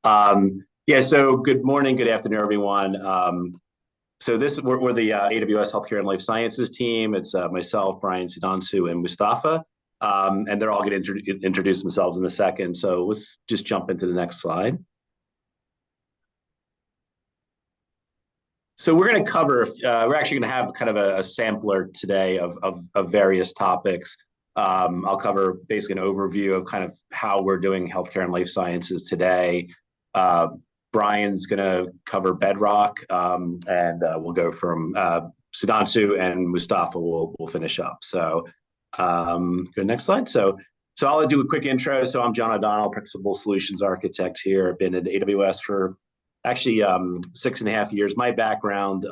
Yeah, so good morning, good afternoon, everyone. We're the AWS Healthcare and Life Sciences team. It's myself, Brian Sudansu, and Mustafa, and they're all going to introduce themselves in a second. So let's just jump into the next slide. So we're going to cover. We're actually going to have kind of a sampler today of various topics. I'll cover basically an overview of kind of how we're doing healthcare and life sciences today. Brian's going to cover Bedrock, and we'll go from Sudhanshu, and Mustafa will finish up. So go next slide. So I'll do a quick intro. So I'm John O'Donnell, Principal Solutions Architect here. I've been at AWS for actually 6.5 years. My background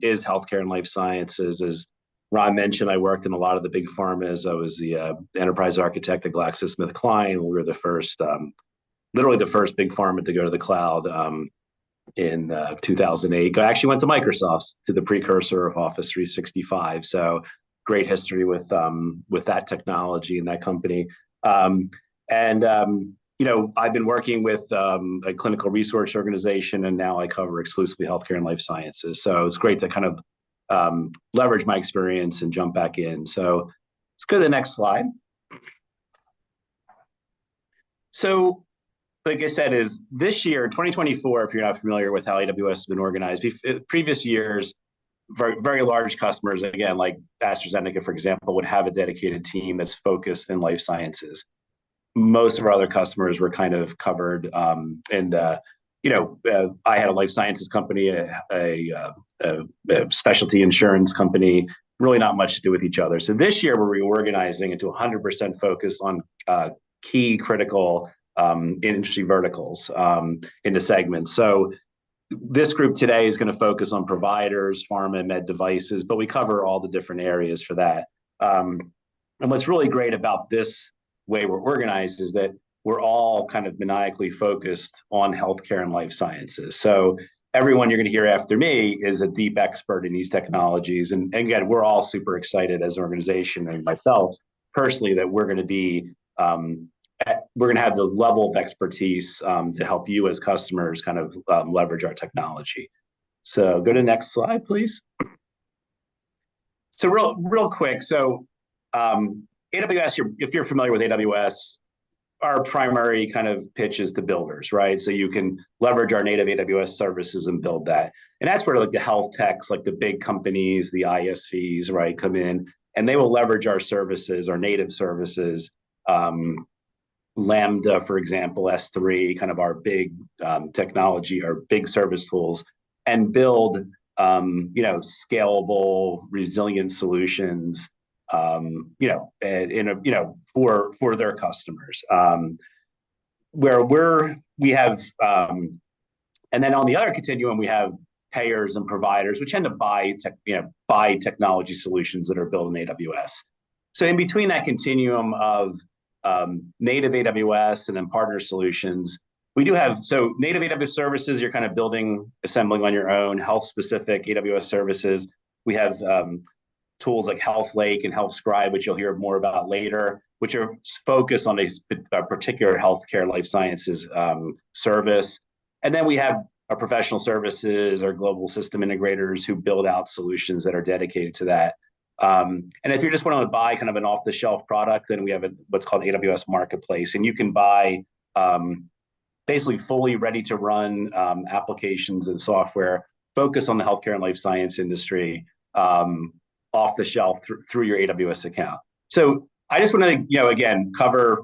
is healthcare and life sciences. As Ron mentioned, I worked in a lot of the big pharmas. I was the enterprise architect at GlaxoSmithKline. We were the first literally the first big pharma to go to the cloud in 2008. I actually went to Microsoft, to the precursor of Office 365. So great history with that technology and that company. You know, I've been working with a clinical research organization, and now I cover exclusively healthcare and life sciences. So it's great to kind of leverage my experience and jump back in. So let's go to the next slide. So, like I said, is this year, 2024, if you're not familiar with how AWS has been organized, previous years, very, very large customers, again, like AstraZeneca, for example, would have a dedicated team that's focused in life sciences. Most of our other customers were kind of covered. You know, I had a life sciences company, a specialty insurance company, really not much to do with each other. So this year, we're reorganizing into 100% focus on key critical industry verticals into segments. So this group today is going to focus on providers, pharma, and med devices, but we cover all the different areas for that. And what's really great about this way we're organized is that we're all kind of maniacally focused on healthcare and life sciences. So everyone you're going to hear after me is a deep expert in these technologies. And again, we're all super excited as an organization, and myself personally, that we're going to be we're going to have the level of expertise to help you as customers kind of leverage our technology. So go to the next slide, please. So real quick. So AWS, if you're familiar with AWS, our primary kind of pitch is to builders, right? So you can leverage our native AWS services and build that. And that's where like the health techs, like the big companies, the ISVs, right, come in, and they will leverage our services, our native services. Lambda, for example, S3, kind of our big technology, our big service tools, and build you know, scalable, resilient solutions, you know, for their customers. Where we have, and then on the other continuum, we have payers and providers, which tend to buy technology solutions that are built in AWS. So in between that continuum of native AWS and then partner solutions, we do have, so native AWS services, you're kind of building, assembling on your own. Health specific AWS services, we have tools like Health Lake and Health Scribe, which you'll hear more about later, which are focused on a particular healthcare life sciences service. And then we have our professional services, our global system integrators who build out solutions that are dedicated to that. And if you're just wanting to buy kind of an off-the-shelf product, then we have what's called AWS Marketplace, and you can buy basically fully ready-to-run applications and software focused on the healthcare and life science industry off the shelf through your AWS account. So I just want to, you know, again, cover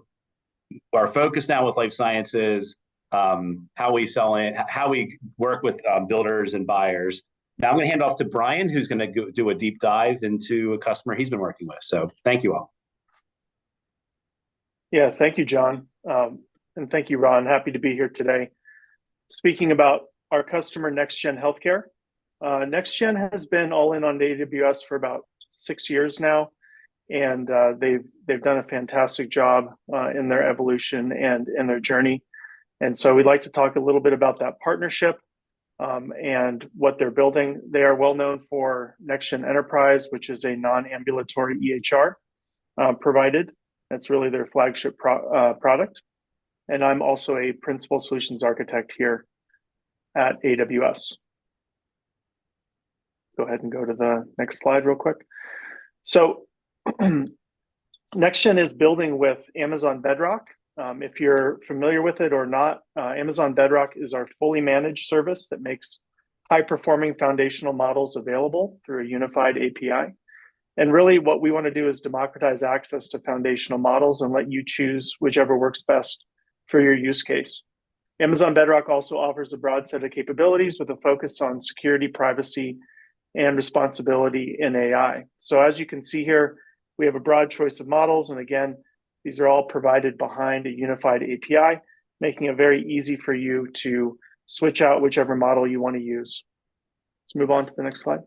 our focus now with life sciences, how we sell it, how we work with builders and buyers. Now I'm going to hand off to Brian, who's going to do a deep dive into a customer he's been working with. So thank you all. Yeah, thank you, John. And thank you, Ron. Happy to be here today. Speaking about our customer, NextGen Healthcare. NextGen has been all in on AWS for about 6 years now, and they've done a fantastic job in their evolution and in their journey. And so we'd like to talk a little bit about that partnership and what they're building. They are well known for NextGen Enterprise, which is a non-ambulatory EHR provided. That's really their flagship product. and I'm also a principal solutions architect here at AWS. Go ahead and go to the next slide real quick. So NextGen is building with Amazon Bedrock. If you're familiar with it or not, Amazon Bedrock is our fully managed service that makes high-performing foundational models available through a unified API. And really what we want to do is democratize access to foundational models and let you choose whichever works best for your use case. Amazon Bedrock also offers a broad set of capabilities with a focus on security, privacy, and responsibility in AI. So as you can see here, we have a broad choice of models. And again, these are all provided behind a unified API, making it very easy for you to switch out whichever model you want to use. Let's move on to the next slide.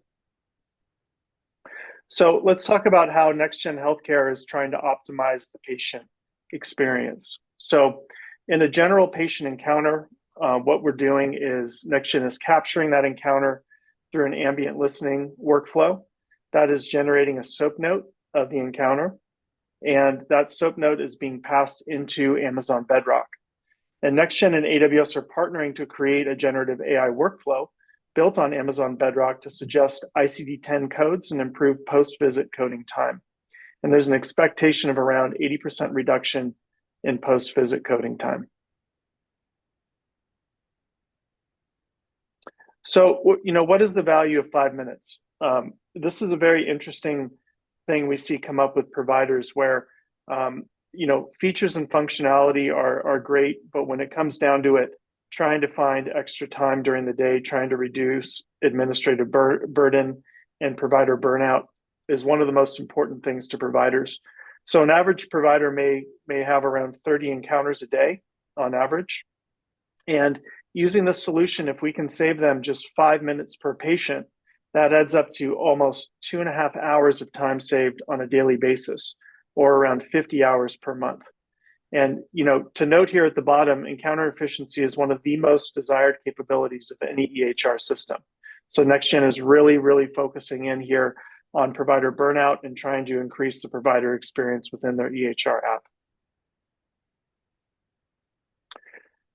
So let's talk about how NextGen Healthcare is trying to optimize the patient experience. So in a general patient encounter, what we're doing is NextGen is capturing that encounter through an ambient listening workflow that is generating a SOAP note of the encounter. And that SOAP note is being passed into Amazon Bedrock. And NextGen and AWS are partnering to create a generative AI workflow built on Amazon Bedrock to suggest ICD-10 codes and improve post-visit coding time. And there's an expectation of around 80% reduction in post-visit coding time. So, what is the value of 5 minutes? This is a very interesting thing we see come up with providers where, features and functionality are great, but when it comes down to it, trying to find extra time during the day, trying to reduce administrative burden and provider burnout is one of the most important things to providers. So an average provider may have around 30 encounters a day on average. And using this solution, if we can save them just 5 minutes per patient, that adds up to almost 2.5 hours of time saved on a daily basis, or around 50 hours per month. And to note here at the bottom, encounter efficiency is one of the most desired capabilities of any EHR system. So NextGen is really, really focusing in here on provider burnout and trying to increase the provider experience within their EHR app.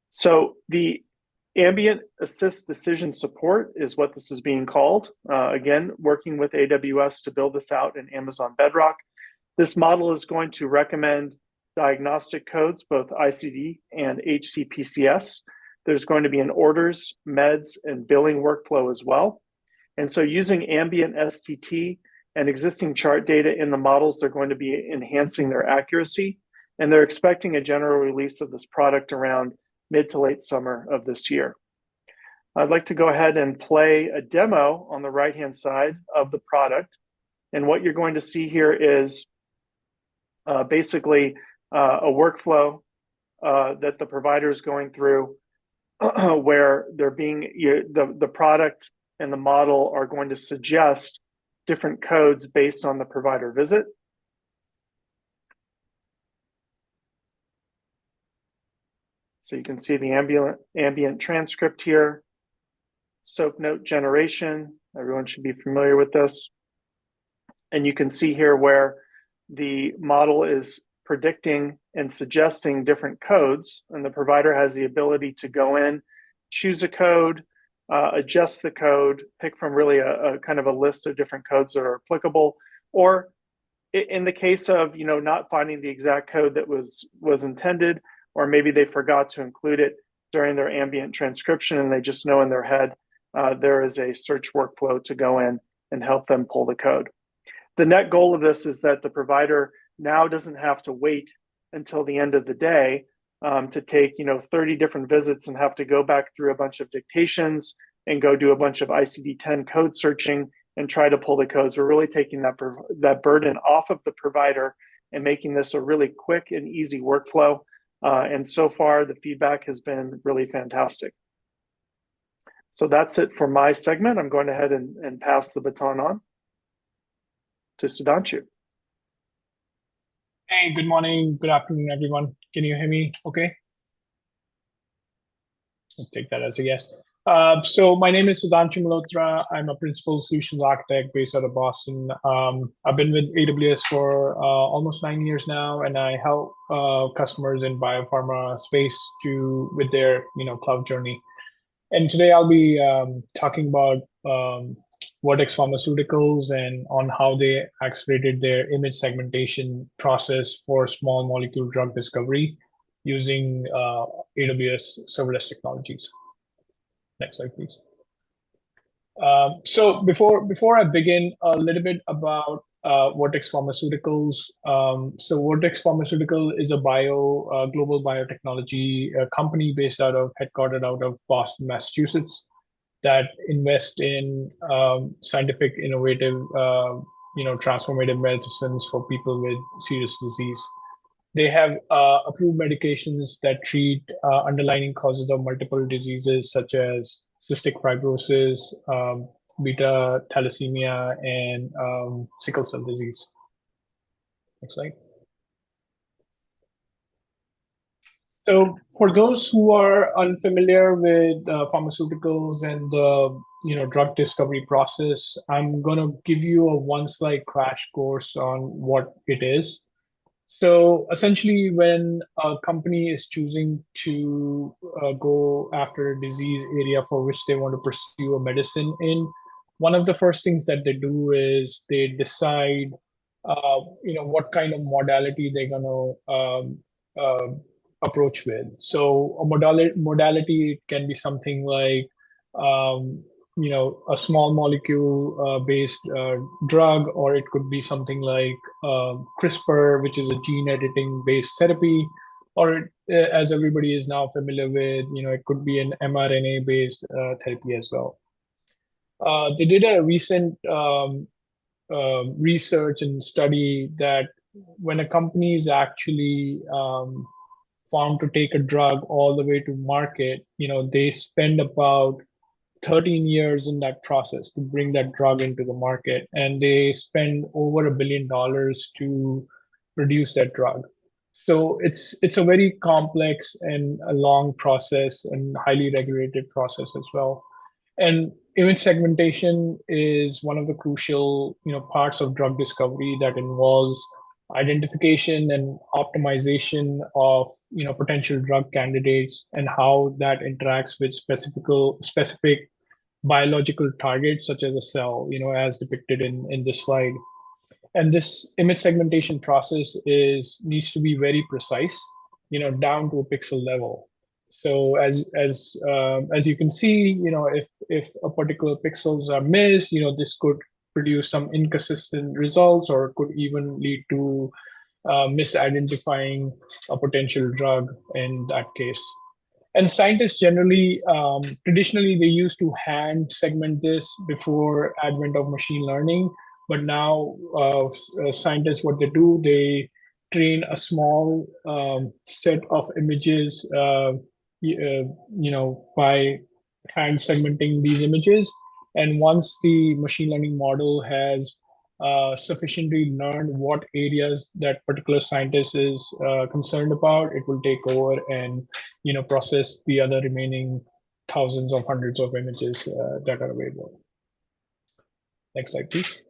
So the ambient assist decision support is what this is being called. Again, working with AWS to build this out in Amazon Bedrock. This model is going to recommend diagnostic codes, both ICD and HCPCS. There's going to be an orders, meds, and billing workflow as well. And so using ambient STT and existing chart data in the models, they're going to be enhancing their accuracy. And they're expecting a general release of this product around mid to late summer of this year. I'd like to go ahead and play a demo on the right-hand side of the product. And what you're going to see here is basically a workflow that the provider is going through where they're being, the product and the model are going to suggest different codes based on the provider visit. So you can see the ambient transcript here, SOAP note generation. Everyone should be familiar with this. And you can see here where the model is predicting and suggesting different codes, and the provider has the ability to go in, choose a code, adjust the code, pick from really a kind of a list of different codes that are applicable, or in the case of not finding the exact code that was intended, or maybe they forgot to include it during their ambient transcription and they just know in their head there is a search workflow to go in and help them pull the code. The net goal of this is that the provider now doesn't have to wait until the end of the day to take 30 different visits and have to go back through a bunch of dictations and go do a bunch of ICD-10 code searching and try to pull the codes. We're really taking that burden off of the provider and making this a really quick and easy workflow. And so far, the feedback has been really fantastic. So that's it for my segment. I'm going ahead and pass the baton on to Sudhanshu. Hey, good morning, good afternoon, everyone. Can you hear me okay? I'll take that as a yes. So my name is Sudhanshu Malhotra. I'm a principal solutions architect based out of Boston. I've been with AWS for almost 9 years now, and I help customers in biopharma space with their cloud journey. And today I'll be talking about Vertex Pharmaceuticals and on how they accelerated their image segmentation process for small molecule drug discovery using AWS serverless technologies. Next slide, please. So before I begin, a little bit about Vertex Pharmaceuticals. So Vertex Pharmaceutical is a global biotechnology company headquartered out of Boston, Massachusetts, that invest in scientific, innovative, transformative medicines for people with serious disease. They have approved medications that treat underlying causes of multiple diseases such as cystic fibrosis, beta thalassemia, and sickle cell disease. Next slide. So for those who are unfamiliar with pharmaceuticals and the drug discovery process, I'm going to give you a one-slide crash course on what it is. So essentially, when a company is choosing to go after a disease area for which they want to pursue a medicine in, one of the first things that they do is they decide, what kind of modality they're going to approach with. So a modality can be something like, a small molecule based drug, or it could be something like CRISPR, which is a gene editing based therapy, or as everybody is now familiar with, it could be an mRNA based therapy as well. They did a recent research and study that when a company is actually found to take a drug all the way to market, they spend about 13 years in that process to bring that drug into the market, and they spend over $1 billion to produce that drug. So it's a very complex and a long process and highly regulated process as well. And image segmentation is one of the crucial parts of drug discovery that involves identification and optimization of potential drug candidates and how that interacts with specific biological targets such as a cell, as depicted in this slide. And this image segmentation process needs to be very precise, down to a pixel level. So as you can see, if a particular pixels are missed, this could produce some inconsistent results, or it could even lead to misidentifying a potential drug in that case. And scientists generally, traditionally, they used to hand segment this before advent of machine learning. But now scientists, what they do, they train a small set of images, by hand segmenting these images. And once the machine learning model has sufficiently learned what areas that particular scientist is concerned about, it will take over and process the other remaining thousands of hundreds of images that are available. Next slide, please.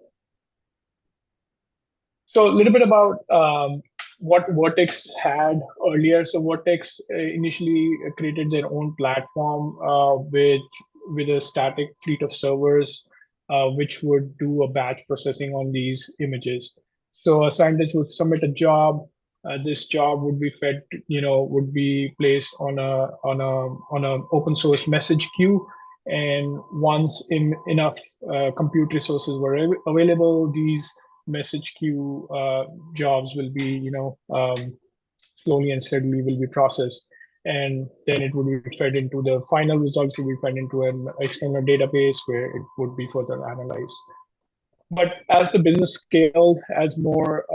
So a little bit about what Vertex had earlier. So Vertex initially created their own platform with a static fleet of servers, which would do a batch processing on these images. So a scientist would submit a job. This job would be fed, would be placed on a open source message queue. And once enough compute resources were available, these message queue jobs will be, slowly and steadily will be processed. And then it would be fed into the final results, will be fed into an external database where it would be further analyzed. But as the business scaled, as more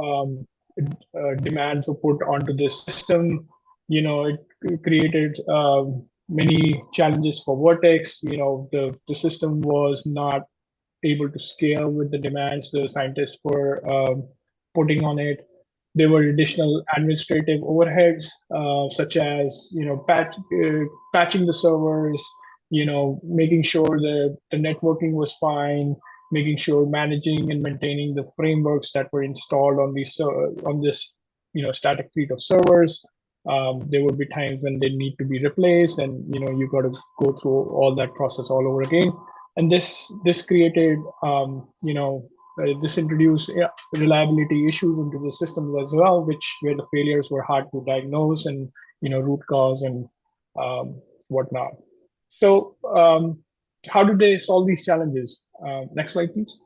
demands were put onto this system, it created many challenges for Vertex. The system was not able to scale with the demands the scientists were putting on it. There were additional administrative overheads, such as patching the servers, making sure that the networking was fine, making sure managing and maintaining the frameworks that were installed on this static fleet of servers. There would be times when they need to be replaced, and you got to go through all that process all over again. And this created this introduced reliability issues into the systems as well, where the failures were hard to diagnose and root cause and whatnot. So how do they solve these challenges? Next slide, please.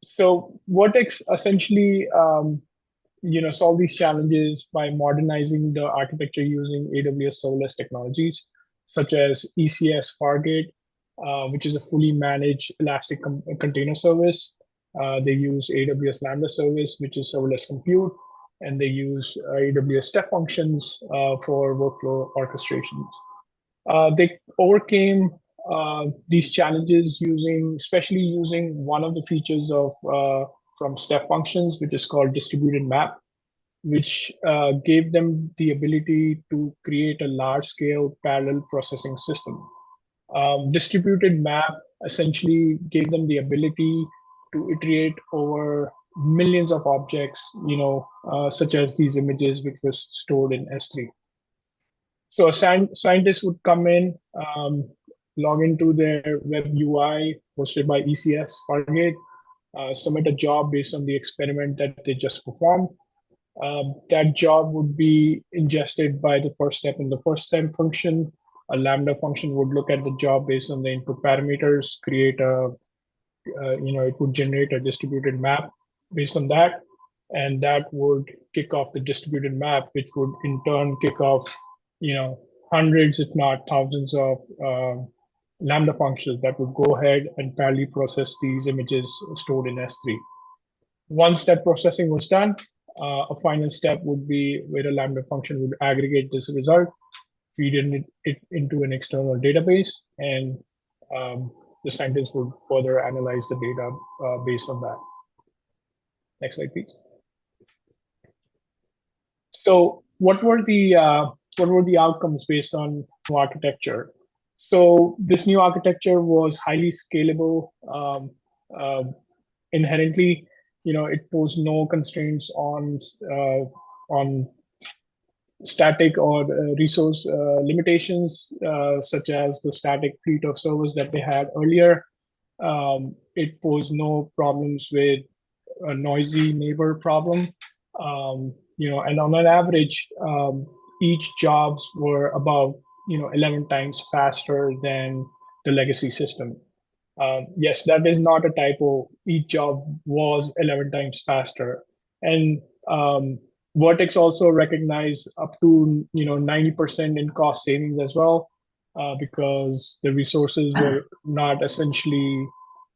So Vertex essentially solve these challenges by modernizing the architecture using AWS serverless technologies, such as ECS Fargate, which is a fully managed elastic container service. They use AWS Lambda service, which is serverless compute, and they use AWS step functions for workflow orchestrations. They overcame these challenges especially using one of the features from step functions, which is called distributed map, which gave them the ability to create a large-scale parallel processing system. Distributed map essentially gave them the ability to iterate over millions of objects, such as these images, which was stored in S3. So a scientist would come in, log into their web UI hosted by ECS Fargate, submit a job based on the experiment that they just performed. That job would be ingested by the first step in the first step function. A Lambda function would look at the job based on the input parameters, create it would generate a distributed map based on that. And that would kick off the distributed map, which would in turn kick off, hundreds, if not thousands of Lambda functions that would go ahead and parallelly process these images stored in S3. Once that processing was done, a final step would be where a Lambda function would aggregate this result, feed it into an external database, and the scientists would further analyze the data based on that. Next slide, please. So what were the outcomes based on new architecture? So this new architecture was highly scalable. Inherently, it posed no constraints on static or resource limitations, such as the static fleet of servers that they had earlier. It posed no problems with a noisy neighbor problem. And on an average, each jobs were about 11 times faster than the legacy system. Yes, that is not a typo. Each job was 11 times faster. And Vertex also recognized up to 90% in cost savings as well, because the resources were not essentially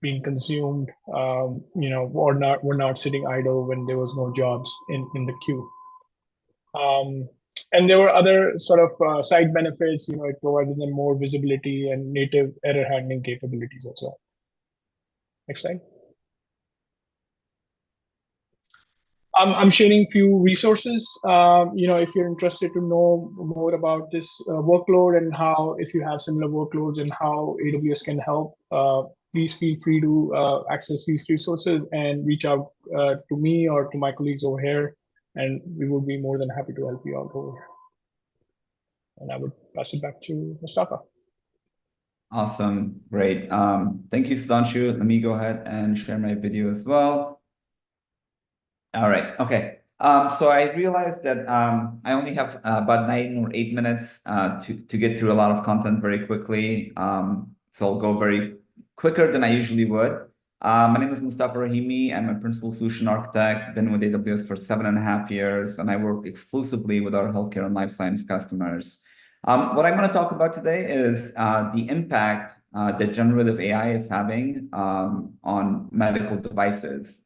being consumed, or were not sitting idle when there was no jobs in the queue. And there were other sort of side benefits. It provided them more visibility and native error handling capabilities as well. Next slide. I'm sharing few resources. If you're interested to know more about this workload and if you have similar workloads and how AWS can help, please feel free to access these resources and reach out to me or to my colleagues over here, and we will be more than happy to help you out over here. And I would pass it back to Mustafa. Awesome, great. Thank you, Sudhanshu. Let me go ahead and share my video as well. All right, okay. So I realized that I only have about 9 or 8 minutes to get through a lot of content very quickly. So I'll go very quicker than I usually would. My name is Mustafa Rahimi. I'm a principal solution architect, been with AWS for 7.5 years, and I work exclusively with our healthcare and life science customers. What I'm going to talk about today is the impact that generative AI is having on medical devices.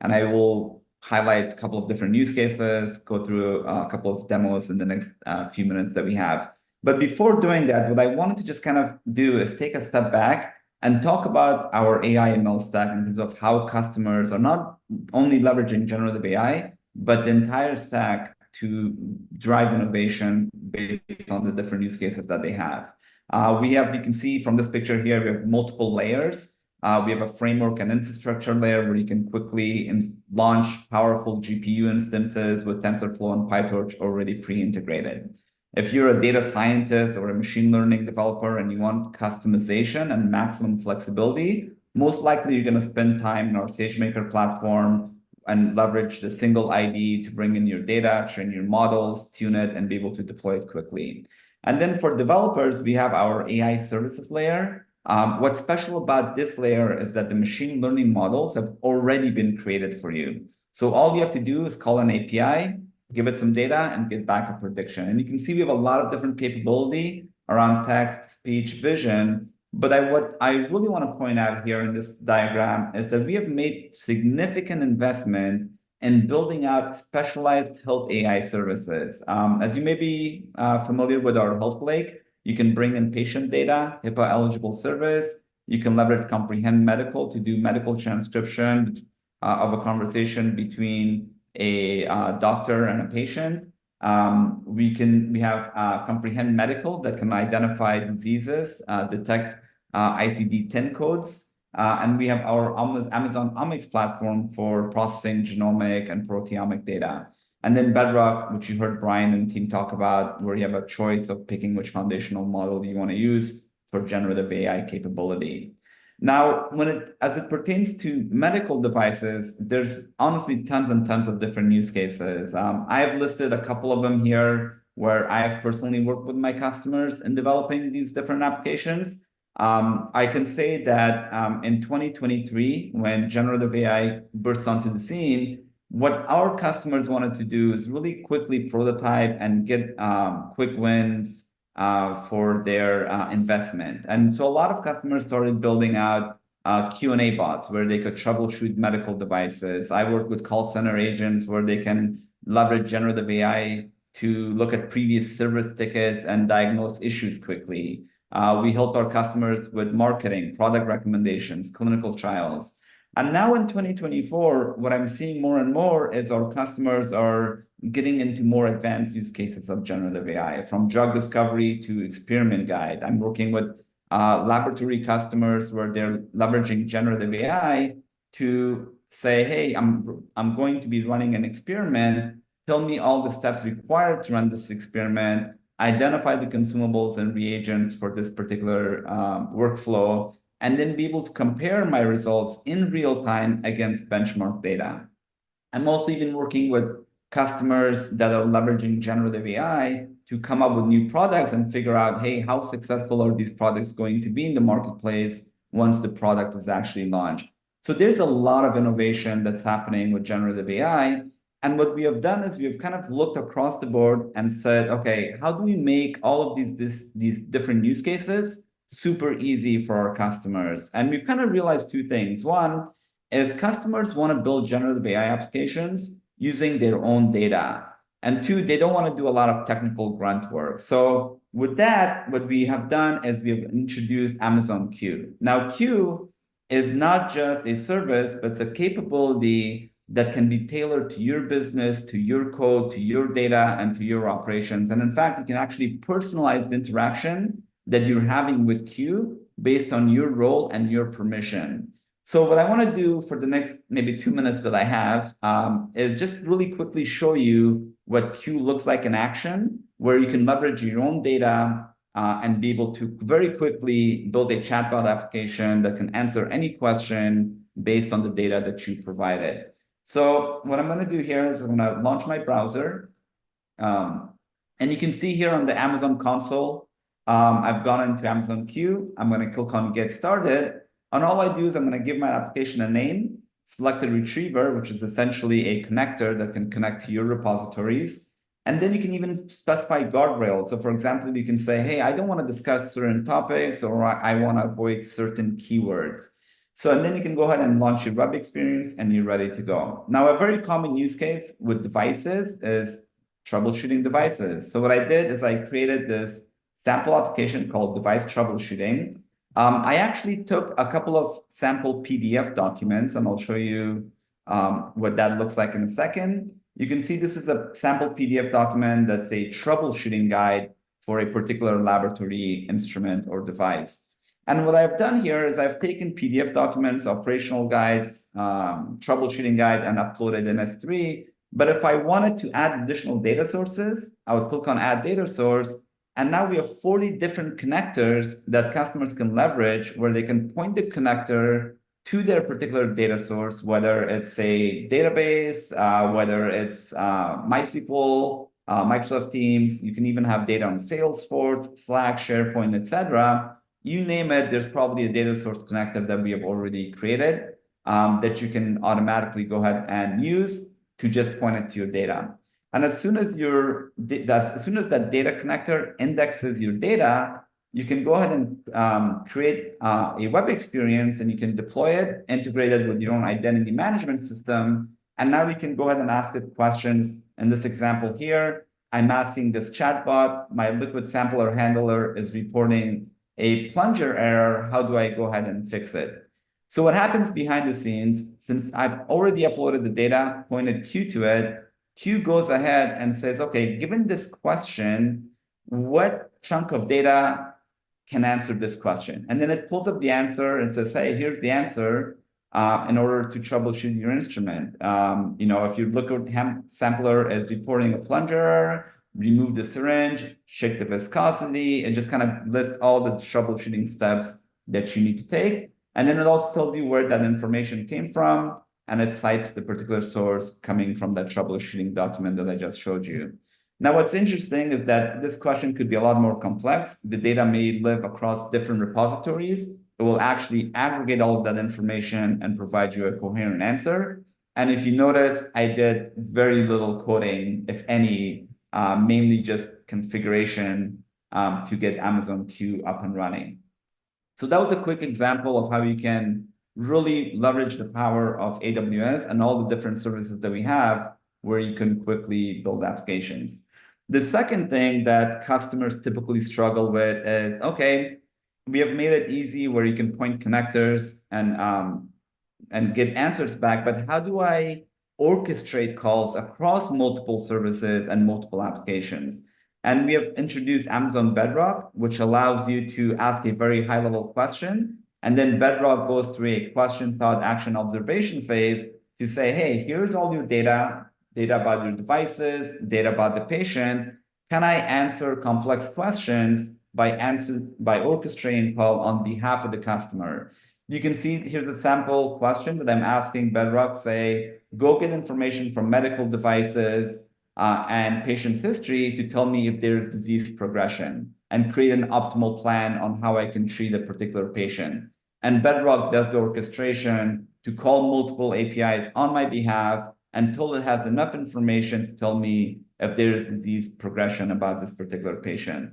And I will highlight a couple of different use cases, go through a couple of demos in the next few minutes that we have. But before doing that, what I wanted to just kind of do is take a step back and talk about our AI ML stack in terms of how customers are not only leveraging generative AI, but the entire stack to drive innovation based on the different use cases that they have. You can see from this picture here, we have multiple layers. We have a framework and infrastructure layer where you can quickly launch powerful GPU instances with TensorFlow and PyTorch already pre-integrated. If you're a data scientist or a machine learning developer and you want customization and maximum flexibility, most likely you're going to spend time in our SageMaker platform and leverage the single ID to bring in your data, train your models, tune it, and be able to deploy it quickly. And then for developers, we have our AI services layer. What's special about this layer is that the machine learning models have already been created for you. So all you have to do is call an API, give it some data, and get back a prediction. And you can see we have a lot of different capability around text, speech, vision. But what I really want to point out here in this diagram is that we have made significant investment in building out specialized health AI services. As you may be familiar with our Health Lake, you can bring in patient data, HIPAA eligible service. You can leverage Comprehend Medical to do medical transcription of a conversation between a doctor and a patient. We have Comprehend Medical that can identify diseases, detect ICD-10 codes, and we have our Amazon Omics platform for processing genomic and proteomic data. And then Bedrock, which you heard Brian and team talk about, where you have a choice of picking which foundational model you want to use for generative AI capability. Now, as it pertains to medical devices, there's honestly tons and tons of different use cases. I have listed a couple of them here where I have personally worked with my customers in developing these different applications. I can say that in 2023, when generative AI burst onto the scene, what our customers wanted to do is really quickly prototype and get quick wins for their investment. And so a lot of customers started building out Q&A bots where they could troubleshoot medical devices. I work with call center agents where they can leverage generative AI to look at previous service tickets and diagnose issues quickly. We help our customers with marketing, product recommendations, clinical trials. And now in 2024, what I'm seeing more and more is our customers are getting into more advanced use cases of generative AI, from drug discovery to experiment guide. I'm working with laboratory customers where they're leveraging generative AI to say, hey, I'm going to be running an experiment. Tell me all the steps required to run this experiment, identify the consumables and reagents for this particular workflow, and then be able to compare my results in real time against benchmark data. I'm also even working with customers that are leveraging generative AI to come up with new products and figure out, hey, how successful are these products going to be in the marketplace once the product is actually launched? So there's a lot of innovation that's happening with generative AI. And what we have done is we've kind of looked across the board and said, okay, how do we make all of these different use cases super easy for our customers? And we've kind of realized two things. One is customers want to build generative AI applications using their own data. And two, they don't want to do a lot of technical grunt work. So with that, what we have done is we have introduced Amazon Q. Now, Q is not just a service, but it's a capability that can be tailored to your business, to your code, to your data, and to your operations. And in fact, you can actually personalize the interaction that you're having with Q based on your role and your permission. So what I want to do for the next maybe 2 minutes that I have is just really quickly show you what Q looks like in action, where you can leverage your own data and be able to very quickly build a chatbot application that can answer any question based on the data that you provided. So what I'm going to do here is I'm going to launch my browser. And you can see here on the Amazon console, I've gone into Amazon Q. I'm going to click on Get Started. And all I do is I'm going to give my application a name, select a retriever, which is essentially a connector that can connect to your repositories. And then you can even specify guardrails. So for example, you can say, hey, I don't want to discuss certain topics, or I want to avoid certain keywords. So, and then you can go ahead and launch your web experience and you're ready to go. Now, a very common use case with devices is troubleshooting devices. So what I did is I created this sample application called Device Troubleshooting. I actually took a couple of sample PDF documents, and I'll show you what that looks like in a second. You can see this is a sample PDF document that's a troubleshooting guide for a particular laboratory instrument or device. And what I've done here is I've taken PDF documents, operational guides, troubleshooting guide, and uploaded in S3. But if I wanted to add additional data sources, I would click on Add Data Source. And now we have 40 different connectors that customers can leverage where they can point the connector to their particular data source, whether it's a database, whether it's MySQL, Microsoft Teams. You can even have data on Salesforce, Slack, SharePoint, etc. You name it, there's probably a data source connector that we have already created that you can automatically go ahead and use to just point it to your data. And as soon as that data connector indexes your data, you can go ahead and create a web experience, and you can deploy it, integrate it with your own identity management system. And now we can go ahead and ask it questions. In this example here, I'm asking this chatbot, my liquid sampler handler is reporting a plunger error. How do I go ahead and fix it? So what happens behind the scenes, since I've already uploaded the data, pointed Q to it, Q goes ahead and says, okay, given this question, what chunk of data can answer this question? And then it pulls up the answer and says, hey, here's the answer in order to troubleshoot your instrument. If you look at sampler as reporting a plunger, remove the syringe, check the viscosity, and just kind of list all the troubleshooting steps that you need to take. And then it also tells you where that information came from, and it cites the particular source coming from that troubleshooting document that I just showed you. Now, what's interesting is that this question could be a lot more complex. The data may live across different repositories. It will actually aggregate all of that information and provide you a coherent answer. And if you notice, I did very little coding, if any, mainly just configuration to get Amazon Q up and running. So that was a quick example of how you can really leverage the power of AWS and all the different services that we have where you can quickly build applications. The second thing that customers typically struggle with is, okay, we have made it easy where you can point connectors and get answers back, but how do I orchestrate calls across multiple services and multiple applications? And we have introduced Amazon Bedrock, which allows you to ask a very high-level question, and then Bedrock goes through a question, thought, action, observation phase to say, hey, here's all your data about your devices, data about the patient. Can I answer complex questions by orchestrating call on behalf of the customer? You can see here's the sample question that I'm asking Bedrock, say, go get information from medical devices and patient's history to tell me if there's disease progression and create an optimal plan on how I can treat a particular patient. And Bedrock does the orchestration to call multiple APIs on my behalf until it has enough information to tell me if there is disease progression about this particular patient.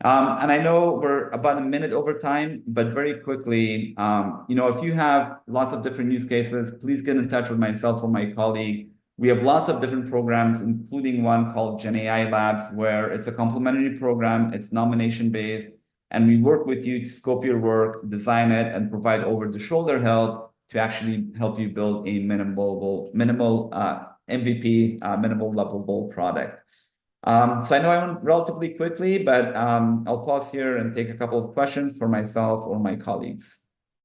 And I know we're about a minute over time, but very quickly, if you have lots of different use cases, please get in touch with myself or my colleague. We have lots of different programs, including one called GenAI Labs, where it's a complementary program, it's nomination-based, and we work with you to scope your work, design it, and provide over-the-shoulder help to actually help you build a minimal MVP, minimal lovable product. So I know I went relatively quickly, but I'll pause here and take a couple of questions for myself or my colleagues.